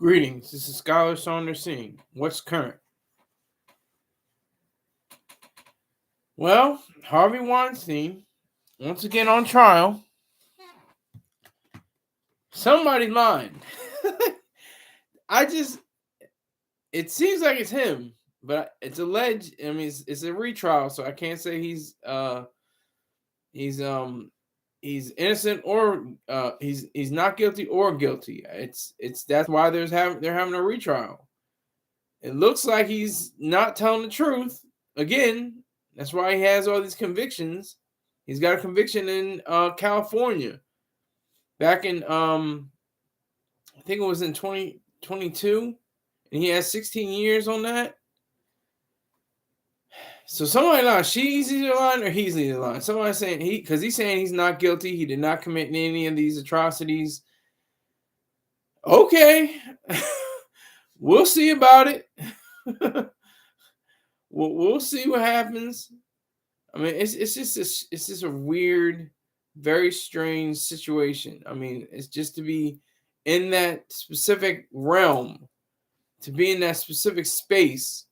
Greetings. This is Scholar Saunders Singh. What's current? Well, Harvey Weinstein, once again on trial. Somebody's lying. It seems like it's him, but it's alleged. I mean, it's a retrial, so I can't say he's innocent or he's not guilty or guilty. It's that's why they're having a retrial. It looks like he's not telling the truth again. That's why he has all these convictions. He's got a conviction in California back in I think it was in 2022, and he has 16 years on that. So somebody lying. She's either lying or he's either lying. Somebody saying he's saying he's not guilty. He did not commit any of these atrocities. Okay, we'll see about it. We'll see what happens. I mean, it's just a weird, very strange situation. I mean, it's just to be in that specific realm, to be in that specific space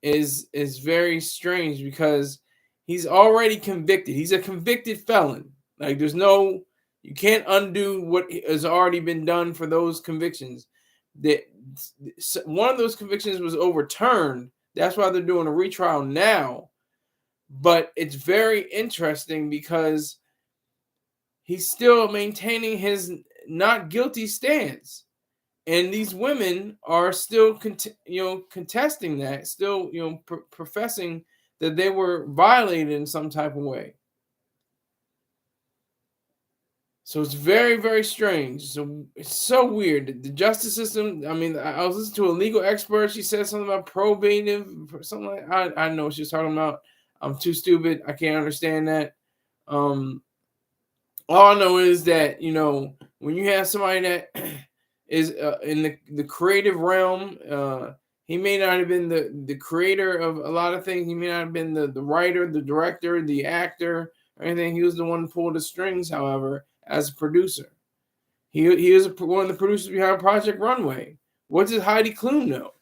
is very strange because he's already convicted. He's a convicted felon. Like you can't undo what has already been done for those convictions. That one of those convictions was overturned. That's why they're doing a retrial now. But it's very interesting because he's still maintaining his not guilty stance. And these women are still contesting that, still professing that they were violated in some type of way. So it's very, very strange. So it's so weird. The justice system, I mean, I was listening to a legal expert. She said something about probative, something like I know what she was talking about. I'm too stupid. I can't understand that. All I know is that, when you have somebody that is in the creative realm, he may not have been the creator of a lot of things. He may not have been the writer, the director, the actor, or anything. He was the one who pulled the strings, however, as a producer. He was one of the producers behind Project Runway. What does Heidi Klum know?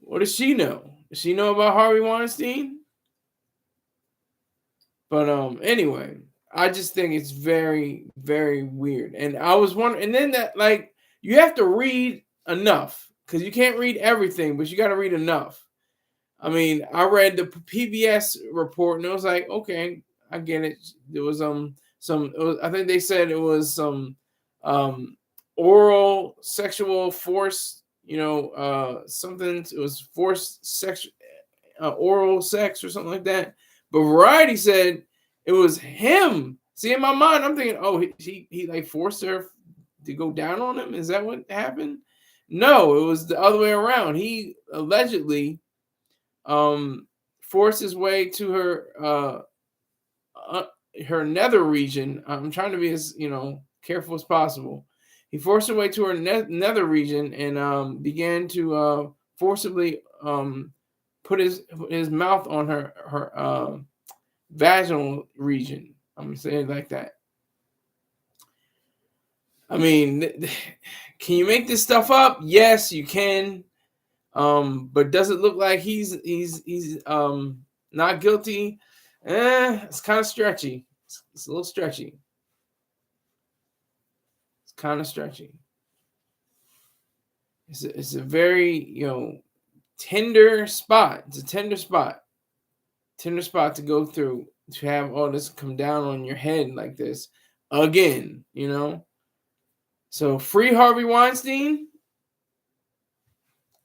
What does she know? Does she know about Harvey Weinstein? But anyway, I just think it's very, very weird. And I was wondering, and then that, like, you have to read enough because you can't read everything, but you got to read enough. I mean, I read the PBS report, and it was like, okay, I get it. There was I think they said it was some oral sexual force. Something. It was forced oral sex or something like that. But Variety said it was him. See, in my mind, I'm thinking, oh, he like forced her to go down on him. Is that what happened? No, it was the other way around. He allegedly forced his way to her nether region. I'm trying to be as careful as possible. He forced his way to her nether region and began to forcibly put his mouth on her vaginal region. I'm gonna say it like that. I mean, can you make this stuff up? Yes, you can. But does it look like he's not guilty? It's kind of stretchy. It's a little stretchy. It's kind of stretchy. It's a very tender spot. It's a tender spot to go through, to have all this come down on your head like this again. So free Harvey Weinstein.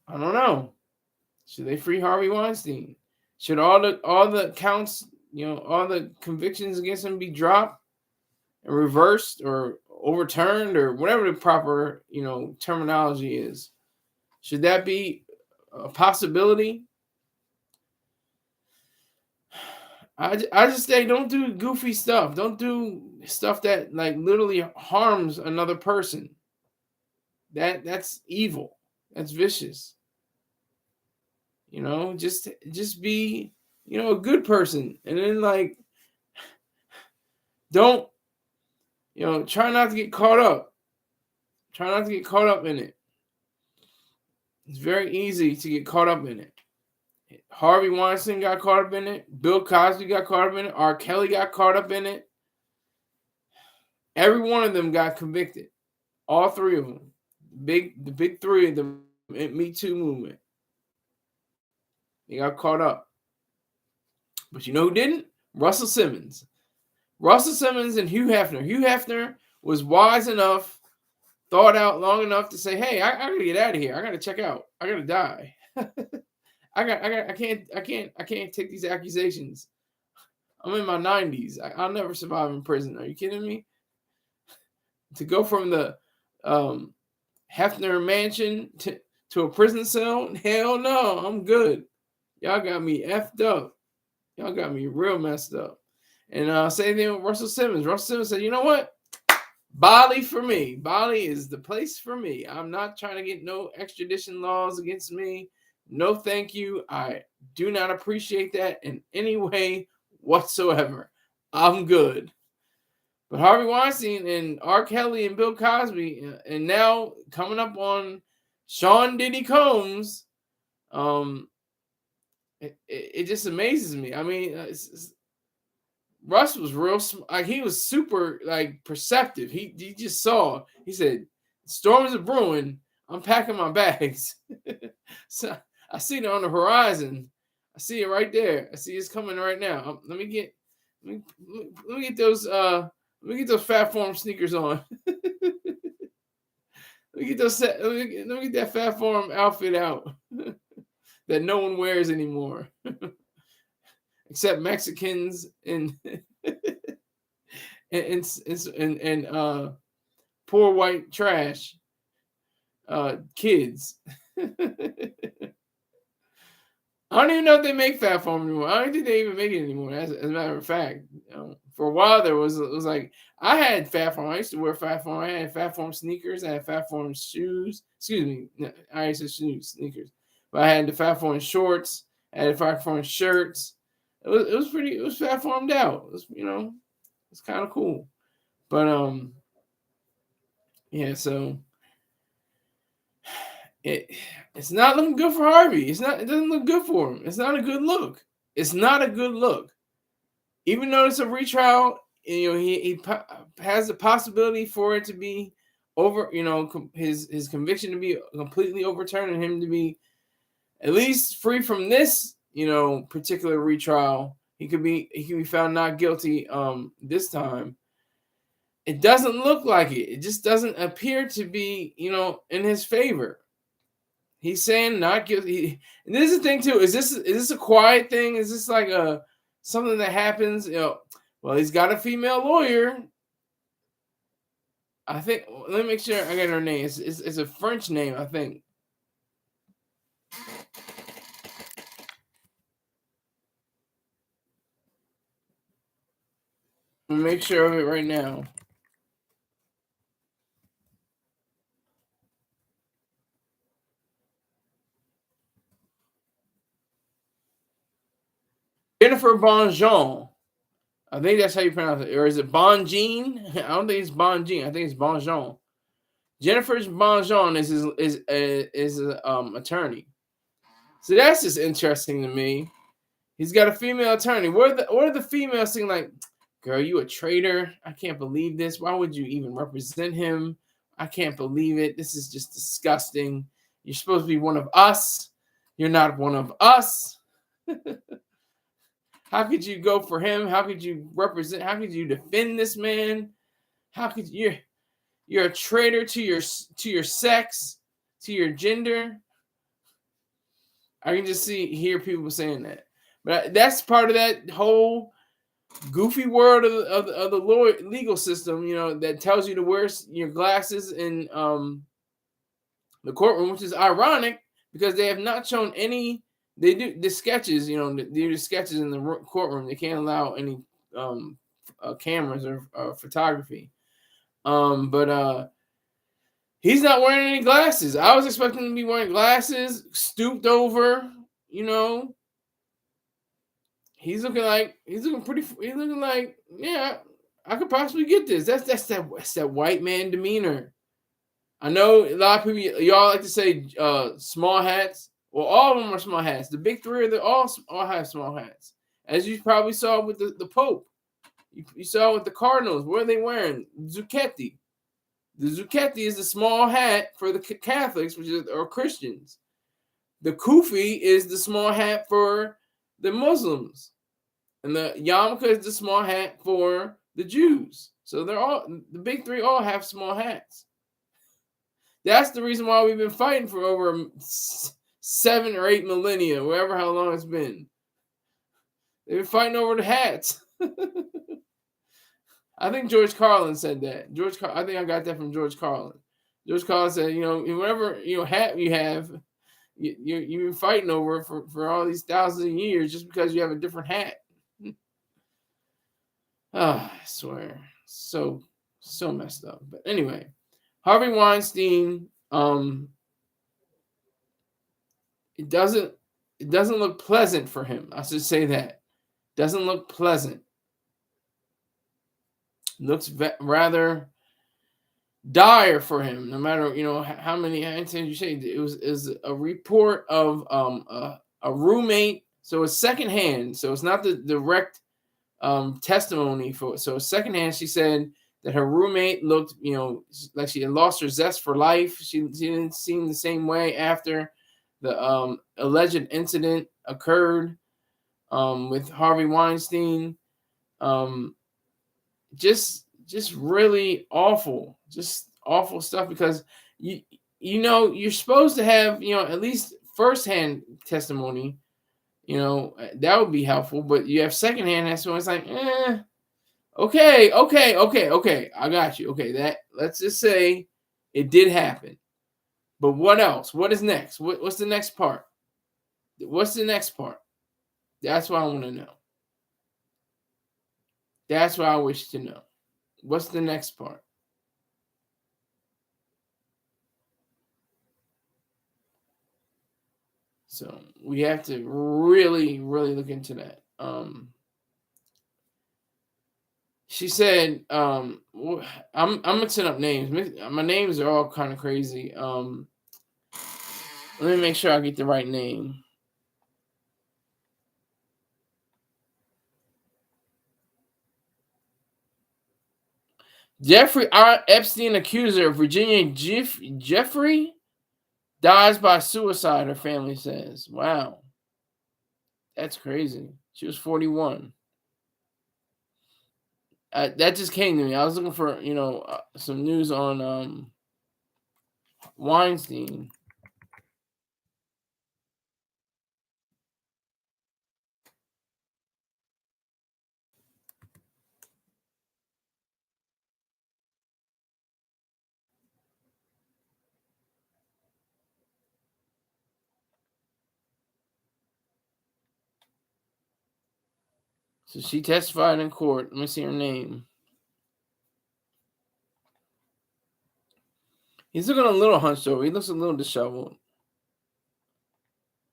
I don't know. Should they free Harvey Weinstein? Should all the counts, all the convictions against him be dropped and reversed or overturned or whatever the proper, terminology is? Should that be a possibility? I just say don't do goofy stuff. Don't do stuff that like literally harms another person. That's evil. That's vicious. Just be, a good person. And then like don't Try not to get caught up. Try not to get caught up in it. It's very easy to get caught up in it. Harvey Weinstein got caught up in it. Bill Cosby got caught up in it. R. Kelly got caught up in it. Every one of them got convicted. All three of them. The big three of the Me Too movement. They got caught up. But you know who didn't? Russell Simmons. Russell Simmons and Hugh Hefner. Hugh Hefner was wise enough, thought out long enough to say, "Hey, I gotta get out of here. I gotta check out. I gotta die. I can't take these accusations. I'm in my 90s. I'll never survive in prison. Are you kidding me? To go from the Hefner mansion to a prison cell? Hell no, I'm good. Y'all got me effed up. Y'all got me real messed up." And same thing with Russell Simmons. Russell Simmons said, "You know what? Bali for me. Bali is the place for me. I'm not trying to get no extradition laws against me. No, thank you. I do not appreciate that in any way whatsoever. I'm good." But Harvey Weinstein and R. Kelly and Bill Cosby, and now coming up on Sean Diddy Combs, it just amazes me. I mean, Russ was real, like he was super like perceptive. He just saw. He said, "Storms are brewing. I'm packing my bags." So I see it on the horizon. I see it right there. I see it's coming right now. Let me get those Fat Form sneakers on. Let me get that Fat Form outfit out that no one wears anymore. Except Mexicans and poor white trash kids. I don't even know if they make Fat Farm anymore. I don't think they even make it anymore. As a matter of fact, for a while it was like I had Fat Farm. I used to wear Fat Farm. I had Fat Farm sneakers. I had Fat Farm shoes. Excuse me, no, I used to shoes sneakers, but I had the Fat Farm shorts. I had the Fat Farm shirts. It was Fat Farmed out. It was, it's kind of cool. But yeah, so it's not looking good for Harvey. It doesn't look good for him. It's not a good look. It's not a good look. Even though it's a retrial, he has the possibility for it to be over, his conviction to be completely overturned and him to be at least free from this, particular retrial. He could be found not guilty this time. It doesn't look like it. It just doesn't appear to be, in his favor. He's saying not guilty. And this is the thing too. Is this a quiet thing? Is this like something that happens? Well, he's got a female lawyer. I think. Let me make sure I get her name. It's a French name, I think. Let me make sure of it right now. Jennifer Bonjean. I think that's how you pronounce it. Or is it Bonjean? I don't think it's Bonjean. I think it's Bonjean. Jennifer Bonjean is an attorney. So that's just interesting to me. He's got a female attorney. What are the females saying? Like, girl, you a traitor? I can't believe this. Why would you even represent him? I can't believe it. This is just disgusting. You're supposed to be one of us. You're not one of us. How could you go for him? How could you represent? How could you defend this man? How could you're a traitor to your sex, to your gender? I can just hear people saying that. But that's part of that whole goofy world of the legal system, that tells you to wear your glasses in the courtroom, which is ironic because they have not shown any. They do the sketches, they do the sketches in the courtroom. They can't allow any cameras or photography. But he's not wearing any glasses. I was expecting him to be wearing glasses, stooped over, He's looking like, yeah, I could possibly get this. That's that white man demeanor. I know a lot of people, y'all like to say small hats. Well, all of them are small hats. The big three all have small hats. As you probably saw with the Pope. You saw with the Cardinals. What are they wearing? Zucchetti. The Zucchetti is the small hat for the Catholics, or Christians. The kufi is the small hat for the Muslims. And the yarmulke is the small hat for the Jews. So the big three all have small hats. That's the reason why we've been fighting for over 7 or 8 millennia, wherever how long it's been. They've been fighting over the hats. I think George Carlin said that. I think I got that from George Carlin. George Carlin said, whatever hat you have, you've been fighting over it for all these thousands of years just because you have a different hat. I swear, so messed up. But anyway, Harvey Weinstein. It doesn't look pleasant for him. I should say that. Doesn't look pleasant. Looks rather dire for him. No matter how many times you say it was a report of a roommate. So it's secondhand. So it's not the direct testimony for. So secondhand, she said that her roommate looked like she had lost her zest for life. She didn't seem the same way after the alleged incident occurred with Harvey Weinstein. Just really awful, just awful stuff, because you're supposed to have at least firsthand testimony, that would be helpful, but you have secondhand testimony. It's like, okay, I got you. Okay, that, let's just say it did happen, but what else? What is next? What's the next part? What's the next part? That's what I want to know. That's what I wish to know. What's the next part? So we have to really, really look into that. She said, I'm mixing up names. My names are all kind of crazy. Let me make sure I get the right name. Jeffrey R. Epstein, accuser of Virginia Jeffrey, dies by suicide, her family says. Wow. That's crazy. She was 41. That just came to me. I was looking for, some news on Weinstein. So she testified in court. Let me see her name. He's looking a little hunched over. He looks a little disheveled.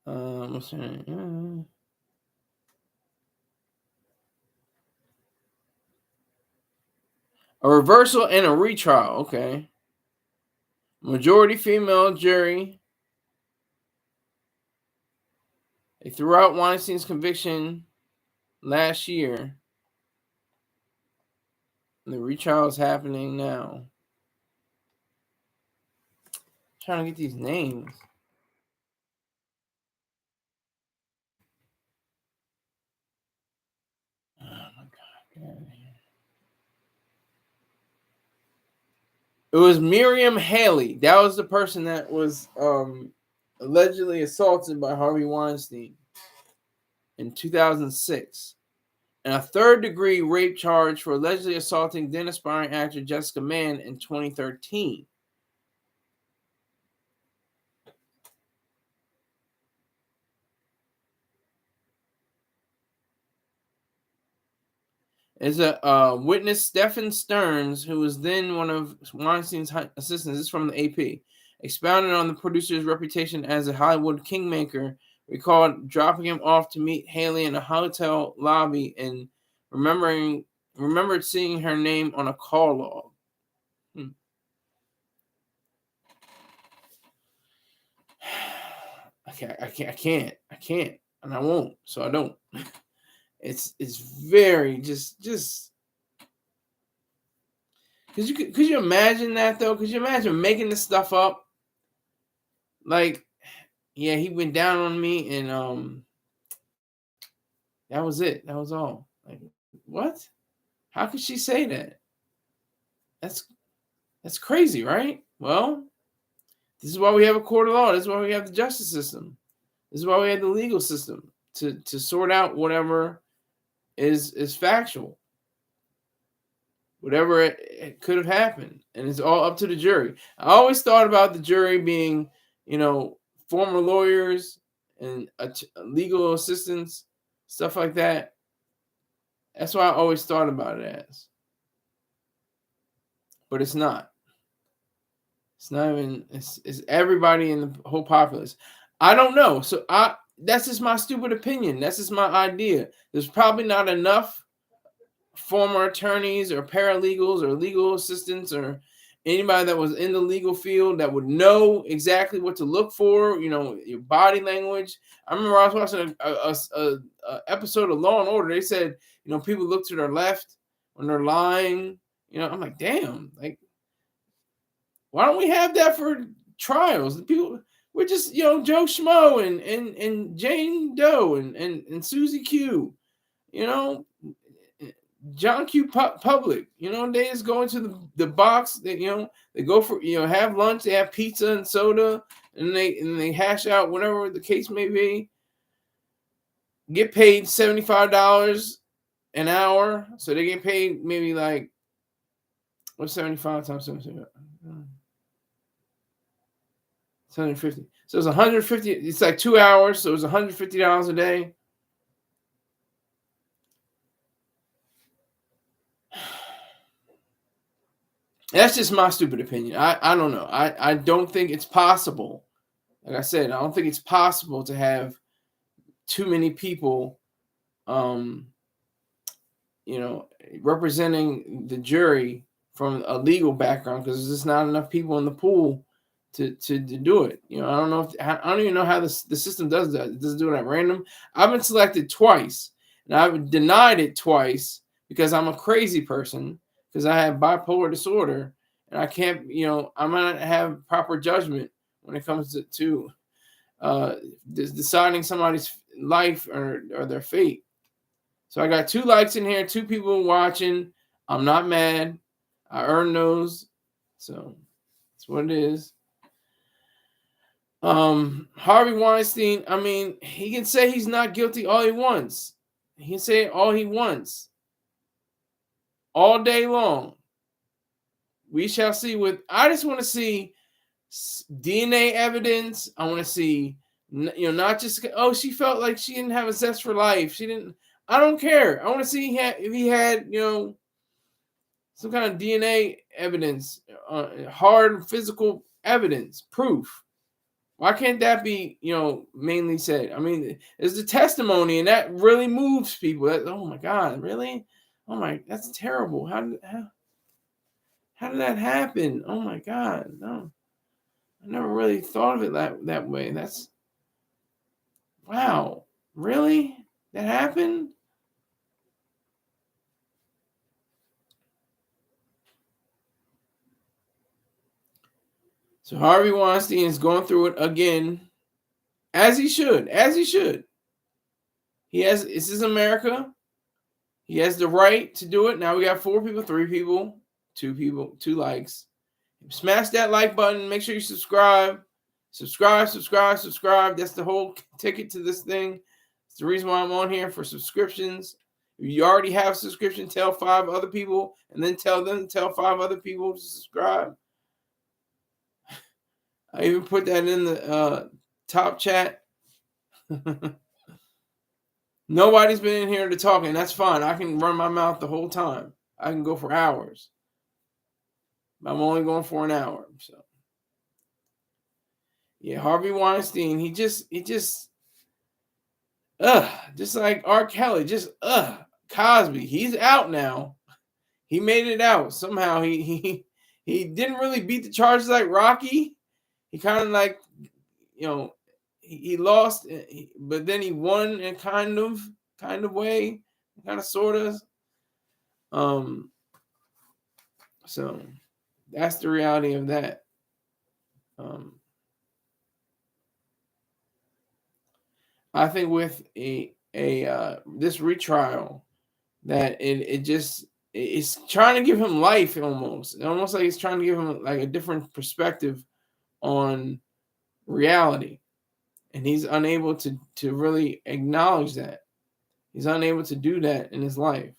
What's her name? A reversal and a retrial. Okay. Majority female jury. They threw out Weinstein's conviction last year. And the retrial is happening now. I'm trying to get these names. Oh my God. It was Miriam Haley. That was the person that was allegedly assaulted by Harvey Weinstein in 2006. And a third-degree rape charge for allegedly assaulting then aspiring actor Jessica Mann in 2013. Is a witness, Stephen Stearns, who was then one of Weinstein's assistants. This is from the AP. Expounded on the producer's reputation as a Hollywood kingmaker, recalled dropping him off to meet Haley in a hotel lobby and remembering remembered seeing her name on a call log. I can't, and I won't, so I don't. It's very just could you imagine that though? Could you imagine making this stuff up? Like, yeah, he went down on me, and that was it. That was all. Like, what? How could she say that? That's crazy, right? Well, this is why we have a court of law. This is why we have the justice system. This is why we have the legal system to sort out whatever is factual, whatever it could have happened, and it's all up to the jury. I always thought about the jury being, former lawyers and legal assistants, stuff like that. That's why I always thought about it as. But it's not. It's not even. It's everybody in the whole populace. I don't know. So that's just my stupid opinion. That's just my idea. There's probably not enough former attorneys or paralegals or legal assistants or anybody that was in the legal field that would know exactly what to look for, your body language. I remember I was watching a episode of Law and Order. They said, people look to their left when they're lying. I'm like, damn, like, why don't we have that for trials? The people, we're just, Joe Schmo and Jane Doe and Susie Q, John Q. Public, they just go into the box. They go for have lunch. They have pizza and soda, and they hash out whatever the case may be. Get paid $75 an hour, so they get paid maybe like what's 75 times 75? 750. So it's 150. It's like 2 hours, so it's $150 a day. That's just my stupid opinion. I don't know. I don't think it's possible. Like I said, I don't think it's possible to have too many people, representing the jury from a legal background, because there's just not enough people in the pool to do it. I don't know I don't even know how the system does that. It doesn't do it at random. I've been selected twice, and I've denied it twice because I'm a crazy person. Because I have bipolar disorder, and I can't, I might not have proper judgment when it comes to deciding somebody's life or their fate. So I got 2 likes in here, 2 people watching. I'm not mad. I earned those, so that's what it is. Harvey Weinstein, I mean, he can say he's not guilty all he wants. He can say it all he wants. All day long. We shall see. I just want to see DNA evidence. I want to see, not just, she felt like she didn't have a zest for life. She didn't. I don't care. I want to see if he had, some kind of DNA evidence, hard physical evidence, proof. Why can't that be, mainly said? I mean, it's the testimony, and that really moves people. Oh my God, really? Oh my, that's terrible. How did that happen? Oh my God, no. I never really thought of it that way. That's, wow, really? That happened? So Harvey Weinstein is going through it again, as he should. This is America. He has the right to do it. Now we got 4 people, 3 people, 2 people, 2 likes. Smash that like button. Make sure you subscribe. Subscribe. That's the whole ticket to this thing. It's the reason why I'm on here, for subscriptions. If you already have a subscription, tell 5 other people, and then tell 5 other people to subscribe. I even put that in the top chat. Nobody's been in here to talk, and that's fine. I can run my mouth the whole time. I can go for hours. I'm only going for an hour. So, yeah, Harvey Weinstein, he just like R. Kelly, Cosby, he's out now. He made it out somehow. He didn't really beat the charges like Rocky. He kind of like, he lost, but then he won in kind of way, kind of sort of. So that's the reality of that. I think with this retrial, that it's trying to give him life almost like it's trying to give him like a different perspective on reality, and he's unable to really acknowledge that. He's unable to do that in his life.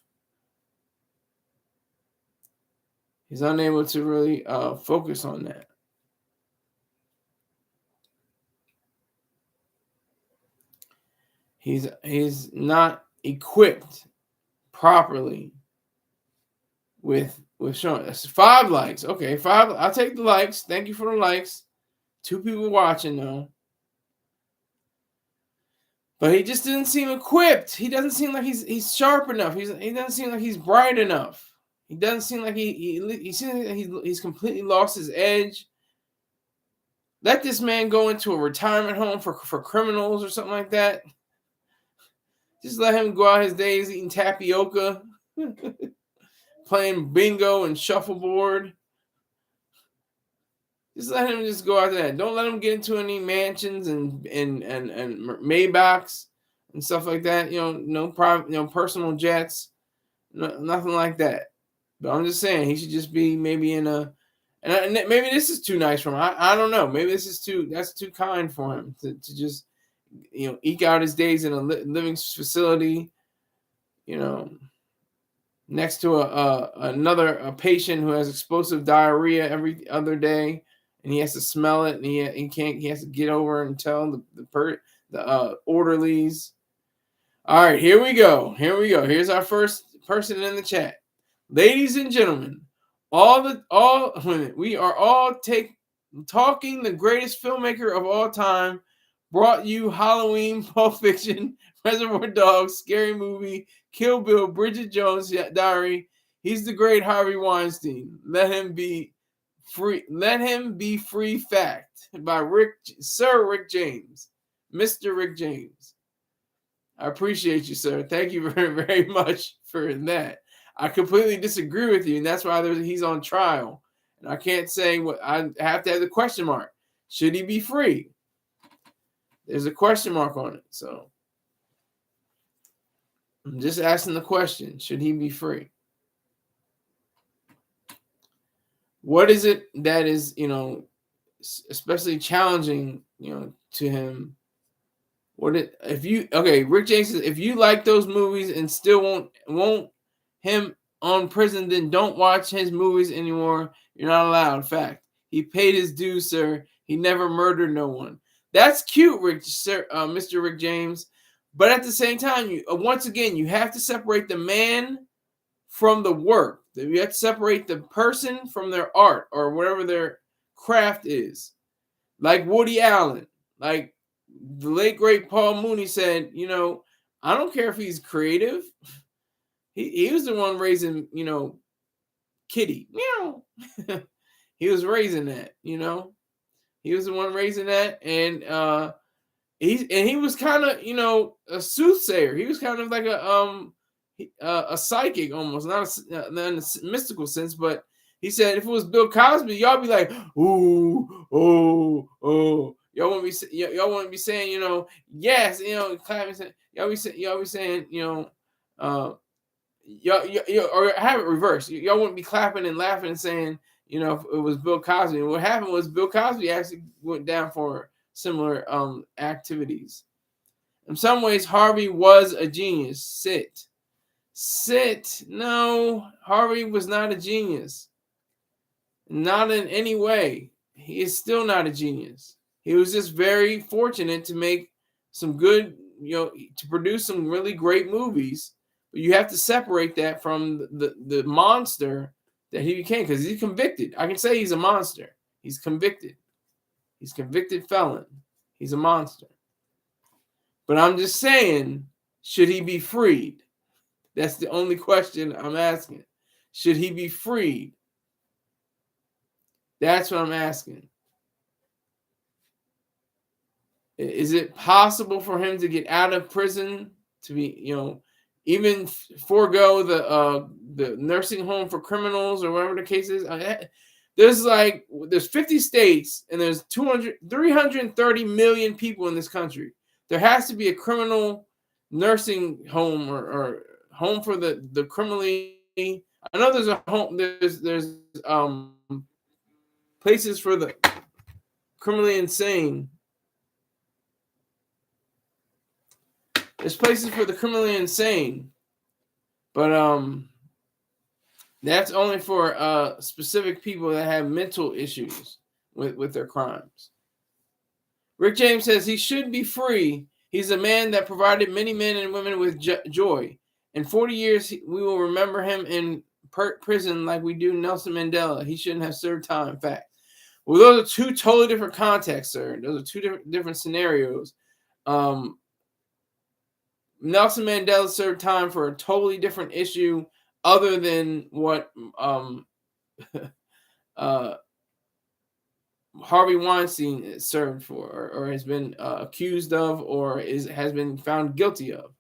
He's unable to really focus on that. He's not equipped properly with showing. That's 5 likes. Okay, 5. I'll take the likes. Thank you for the likes. 2 people watching though. But he just didn't seem equipped. He doesn't seem like he's sharp enough. He doesn't seem like he's bright enough. He doesn't seem like he seems like he's completely lost his edge. Let this man go into a retirement home for criminals or something like that. Just let him go out his days eating tapioca, playing bingo and shuffleboard. Just let him just go after that. Don't let him get into any mansions and Maybachs and stuff like that. No private, personal jets, nothing like that. But I'm just saying he should just be maybe in a, and maybe this is too nice for him. I don't know. Maybe that's too kind for him to just eke out his days in a living facility. Next to another patient who has explosive diarrhea every other day. And he has to smell it, and he has to get over and tell the orderlies. All right, here we go. Here's our first person in the chat. Ladies and gentlemen, we are all talking the greatest filmmaker of all time. Brought you Halloween, Pulp Fiction, Reservoir Dogs, Scary Movie, Kill Bill, Bridget Jones' Diary. He's the great Harvey Weinstein. Let him be free. Fact by Sir Rick James, Mr. Rick James. I appreciate you, sir. Thank you very, very much for that. I completely disagree with you, and that's why he's on trial. And I can't say what I have to have the question mark. Should he be free? There's a question mark on it. So I'm just asking the question. Should he be free? What is it that is, especially challenging, to him? Rick James says, if you like those movies and still won't him on prison, then don't watch his movies anymore. You're not allowed. Fact. He paid his dues, sir. He never murdered no one. That's cute, Mr. Rick James. But at the same time, once again, you have to separate the man from the work. You have to separate the person from their art or whatever their craft is. Like Woody Allen, like the late great Paul Mooney said, I don't care if he's creative. He was the one raising, Kitty. Meow. He was raising that, He was the one raising that, and he was kind of, a soothsayer. He was kind of like a psychic almost, not in a mystical sense, but he said if it was Bill Cosby, y'all be like, ooh, oh, oh. Y'all wouldn't be saying, yes, clapping. Y'all be saying, y'all or have it reversed. Y'all wouldn't be clapping and laughing and saying, if it was Bill Cosby. And what happened was Bill Cosby actually went down for similar activities. In some ways, Harvey was a genius. Sit. No, Harvey was not a genius. Not in any way. He is still not a genius. He was just very fortunate to make some good, to produce some really great movies. But you have to separate that from the monster that he became, because he's convicted. I can say he's a monster. He's convicted. He's a convicted felon. He's a monster. But I'm just saying, should he be freed? That's the only question I'm asking. Should he be freed? That's what I'm asking. Is it possible for him to get out of prison, to be, even forego the nursing home for criminals or whatever the case is? There's 50 states and there's 330 million people in this country. There has to be a criminal nursing home or home for the criminally. I know there's a home. There's places for the criminally insane. There's places for the criminally insane, but that's only for specific people that have mental issues with their crimes. Rick James says he should be free. He's a man that provided many men and women with joy. In 40 years, we will remember him in prison like we do Nelson Mandela. He shouldn't have served time. In fact, well, those are two totally different contexts, sir. Those are two different scenarios. Nelson Mandela served time for a totally different issue other than what Harvey Weinstein served for or has been accused of or has been found guilty of.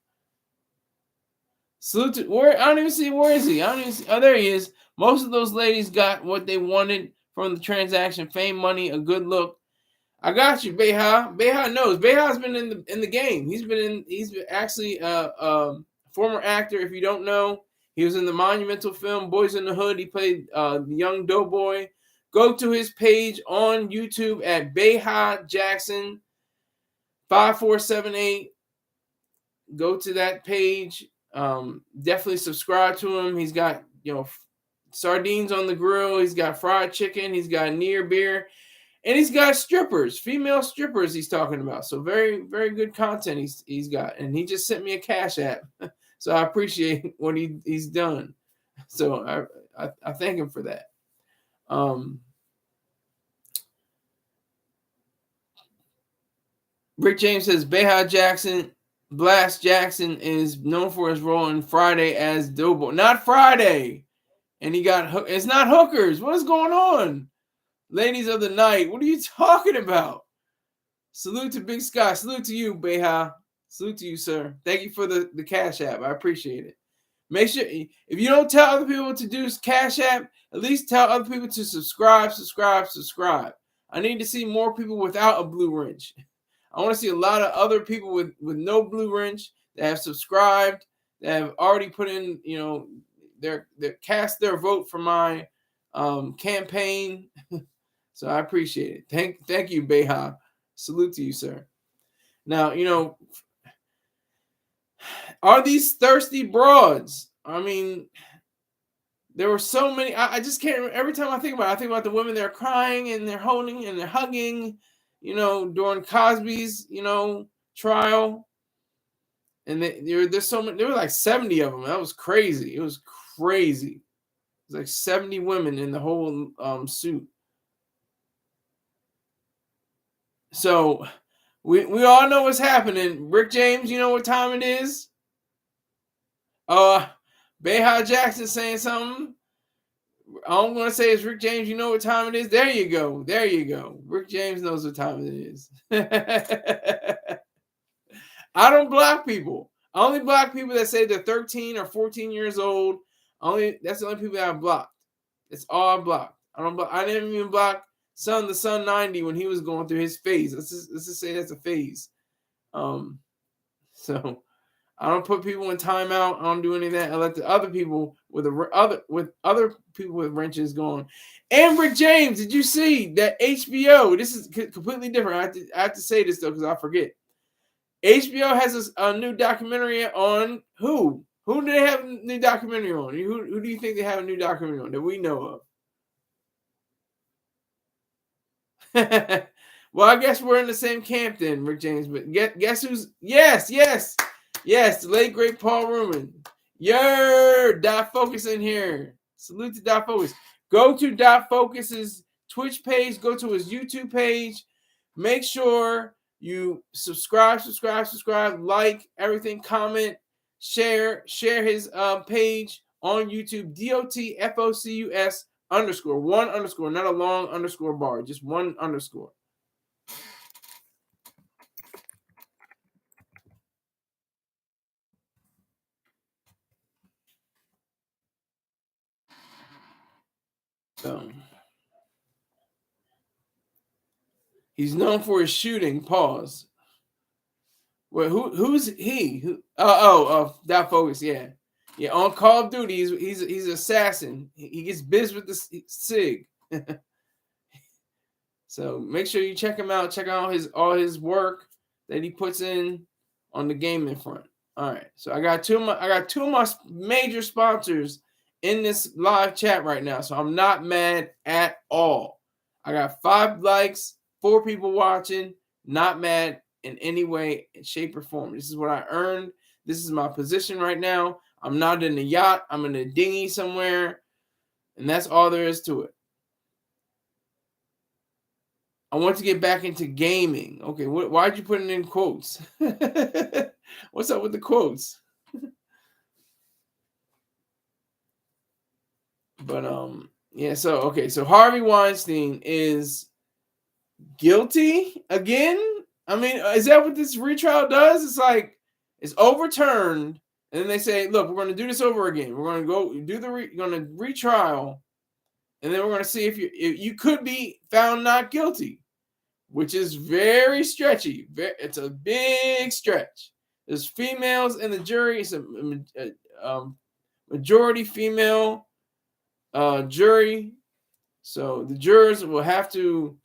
Salute to, where I don't even see, where is he? I don't even see, oh, there he is. Most of those ladies got what they wanted from the transaction: fame, money, a good look. I got you, Beha. Beha knows. Beha's been in the game. He's been actually a former actor. If you don't know, he was in the monumental film Boys in the Hood. He played the young doughboy. Go to his page on YouTube at Beha Jackson 5478. Go to that page. Definitely subscribe to him. He's got sardines on the grill. He's got fried chicken. He's got near beer. And he's got strippers, female strippers he's talking about. So very, very good content he's got. And he just sent me a Cash App. So I appreciate what he's done. So I thank him for that. Rick James says Beha Jackson, Blast Jackson is known for his role in Friday as Doughboy. Not Friday. And he got it's not hookers. What is going on? Ladies of the night, what are you talking about? Salute to Big Sky. Salute to you, Beha. Salute to you, sir. Thank you for the Cash App. I appreciate it. Make sure, if you don't tell other people to do Cash App, at least tell other people to subscribe. I need to see more people without a blue wrench. I want to see a lot of other people with no blue wrench that have subscribed, that have already put in, their cast their vote for my campaign. So I appreciate it. Thank you, Beha. Salute to you, sir. Now, are these thirsty broads? I mean, there were so many. I just can't remember. Every time I think about the women that are crying and they're holding and they're hugging, during Cosby's, trial. And there's so many. There were like 70 of them. That was crazy. It was crazy. It was like 70 women in the whole suit. So we all know what's happening. Rick James, you know what time it is? Beha Jackson saying something. All I'm going to say is, Rick James, you know what time it is? There you go. Rick James knows what time it is. I don't block people. I only block people that say they're 13 or 14 years old. That's the only people that I blocked. That's all I blocked. I didn't even block the Sun 90 when he was going through his phase. Let's just say that's a phase. So I don't put people in timeout. I don't do any of that. I let the other people with other people with wrenches going. And Rick James, did you see that HBO? This is completely different. I have to say this though because I forget. HBO has a new documentary on who? Who do they have a new documentary on? Who do you think they have a new documentary on that we know of? Well, I guess we're in the same camp then, Rick James. But guess who's? Yes, the late great Paul Ruman. Dot Focus in here. Salute to Dot Focus. Go to Dot Focus's Twitch page. Go to his YouTube page. Make sure you subscribe, like everything, comment, share his page on YouTube. DOTFOCUS underscore, one underscore, not a long underscore bar, just one underscore. So he's known for his shooting. Pause. Well, who's he? That focus. Yeah. On Call of Duty, he's an assassin. He gets biz with the SIG. So make sure you check him out. Check out all his work that he puts in on the gaming front. All right. So I got two of my major sponsors in this live chat right now. So I'm not mad at all. I got 5 likes, 4 people watching. Not mad in any way, shape, or form. This is what I earned. This is my position right now. I'm not in a yacht. I'm in a dinghy somewhere. And that's all there is to it. I want to get back into gaming. Okay, why'd you put it in quotes? What's up with the quotes? But yeah, so Harvey Weinstein is guilty again. I mean, is that what this retrial does? It's like it's overturned, and then they say, "Look, we're going to do this over again. We're going to go do going to retrial, and then we're going to see if you could be found not guilty." Which is very stretchy. It's a big stretch. There's females in the jury. It's a majority female jury. So the jurors will have to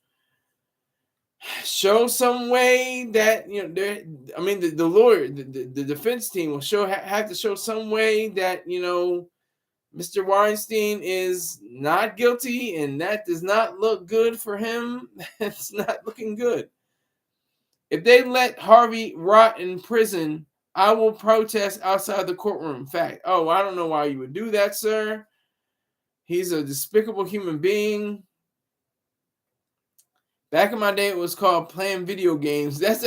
show some way that, the lawyer, the defense team will have to show some way that, Mr. Weinstein is not guilty, and that does not look good for him. It's not looking good. If they let Harvey rot in prison, I will protest outside the courtroom. Fact. Oh, I don't know why you would do that, sir. He's a despicable human being. Back in my day, it was called playing video games. That's.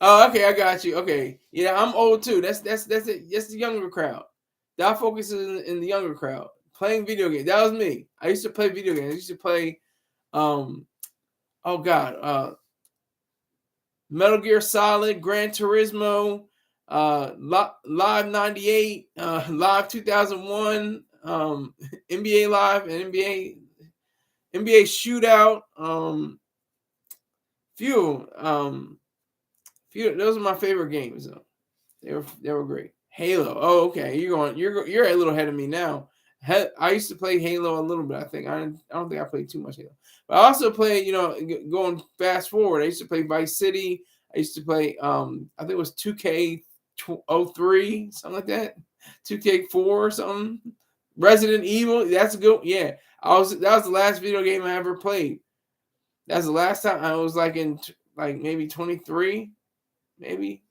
Oh, okay, I got you. Okay, yeah, I'm old too. That's it. That's the younger crowd. That focuses in the younger crowd. Playing video games. That was me. I used to play video games. I used to play, Metal Gear Solid, Gran Turismo, Live 98, Live 2001, NBA Live, and NBA Shootout. Few. Those are my favorite games though. They were great. Halo. Oh, okay. You're a little ahead of me now. I used to play Halo a little bit. I don't think I played too much Halo, but I also played. Going fast forward, I used to play Vice City. I used to play. I think it was 2K03, something like that. 2K4 or something. Resident Evil. That's a good. Yeah, that was the last video game I ever played. That's the last time I was like in maybe 23, maybe